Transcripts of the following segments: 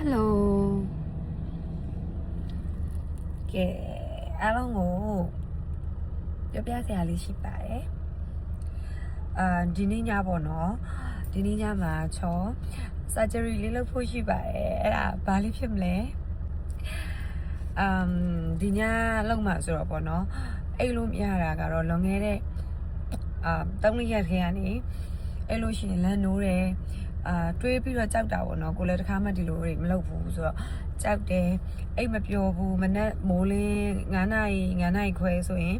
Hello ကဲအားလုံးကိုပြောပြစရာလေးရှိပါတယ်ဒီနေ့ညပေါ့နော်ဒီနေ့ညမှာချော surgery လေးလုပ်ဖို့ရှိပါတယ်အဲ့ဒါဘာလေးဖြစ်မလဲဒီညလောက်မှဆိုတော့ပေါ့နော်အဲ့လိုမရတာကတော့လွန်ခဲ့တဲ့3 ရက်ခေတ်ကနေအဲ့လိုရှိရင်လမ်းနိုးတယ်တွေးပြီးတော့ကြောက်တာပေါ့နော်ကိုလည်းတစ်ခါမှဒီလိုတွေမလုပ်ဘူးဆိုတော့ကြောက်တယ်အိတ်မပျော်ဘူးမနဲ့မိုးလင်း9 နာရီခွဲဆိုရင်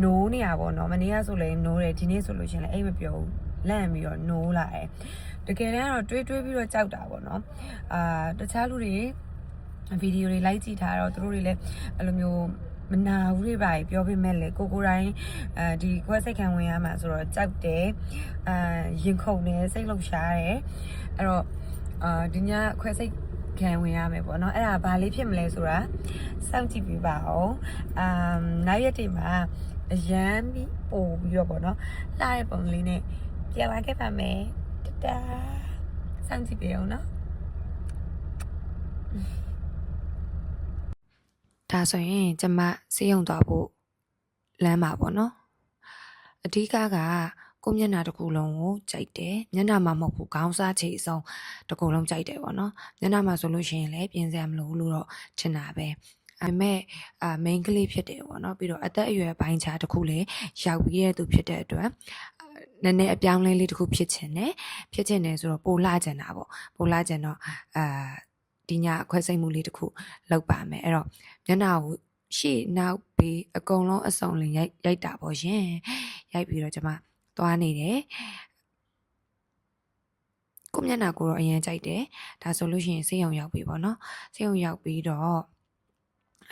နိုးနေရပေါ့နော်မနေ့ကဆိုလည်းနိုးတယ်ဒီနေ့ဆိုလို့ရှိရင်လည်းအိတ်မပျော်ဘူးလန့်ပြီးတော့နိုးလာတယ်တကယ်တမ်းတော့တွေးပြီးတော့ကြောက်တာပေါ့နော်တခြားလူတွေဗီဒီယိုတွေလိုက်ကြည့်ထားတော့သူတို့တွေလည်းအဲ့လိုမျိုးမနာဘူးတွေပါပြောပြမဲ့လေကိုတိုင်းဒီခွဲစိတ်ခံဝင်ရမှာဆိုတော့ကြောက်တယ်ရင်ခုန်တယ်စိတ်လှုပ်ရှားတယ်အဲ့တော့ဒီညခွဲစိတ်ခံဝင်ရမယ်ပေါ့နော်အဲ့ဒါဘာလေးဖြစ်မလဲဆိုတာစောင့်ကြည့်ပေးပါအောင်နောက်ရက်တွေမှာအရန်ပြီးပို့ပြီးတော့ပေါ့နော်လှတဲ့ပုံလေးနဲ့ပြန်လာခဲ့ပါမယ်တတာစောင့်ကြည့်ပေးအောင်နော်ဒါဆိုရင်ကျမစေးရုံသွားဖို့လမ်းပါပေါ့နော်အဓိကကိုမျက်နှာတစ်ခုလုံးကိုကြိုက်တယ်မျက်နှာမှာမဟုတ်ဘူးခေါင်းစားချေဆုံးတစ်ခုလုံးကြိုက်တယ်ပေါ့နော်မျက်နှာမှာဆိုလို့ရှိရင်လည်းပြင်စရာမလိုဘူးလို့တော့ထင်တာပဲဒါပေမဲ့main ကလေးဖြစ်တယ်ပေါ့နော်ပြီးတော့အသက်အရွယ်ပိုင်းခြားတစ်ခုလည်းရောက်ပြီးတဲ့သူဖြစ်တဲ့အတွက်နည်းနည်းအပြောင်းလဲလေးတစ်ခုဖြစ်ချင်တယ်ဆိုတော့ပိုလာချင်တာပေါ့ပိုလာချင်တော့ဒီညခွဲစိတ်မှုလေးတစ်ခုလောက်ပါမယ်အဲ့တော့မျက်နှာကိုရှေ့နောက်ပြီးအကုန်လုံးအစုံလင်ရိုက်တာပေါ့ရှင်ရိုက်ပြီးတော့ကျွန်မသွားနေတယ်ကိုမျက်နှာကိုတော့အရင်ကြိုက်တယ်ဒါဆိုလို့ရှိရင်ဆေးရုံရောက်ပြီပေါ့နော်ဆေးရုံရောက်ပြီးတော့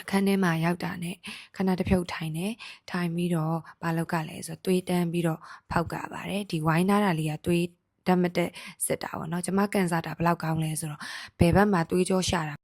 အခန်းထဲမှာရောက်တာနဲ့ခဏတစ်ဖြုတ်ထိုင်ပြီးတော့ဘာလောက်ကလဲဆိုသွေးတန်းပြီးတော့ဖောက်ကပါတယ်ဒီဝိုင်းသားတာလေးကသွေးဓာတ်မတက်စစ်တာပေါ့နော်ကျွန်မကန်စားတာဘယ်လောက်ကောင်းလဲဆိုတော့ဘယ်ဘက်မှာသွေးကြောရှာတာ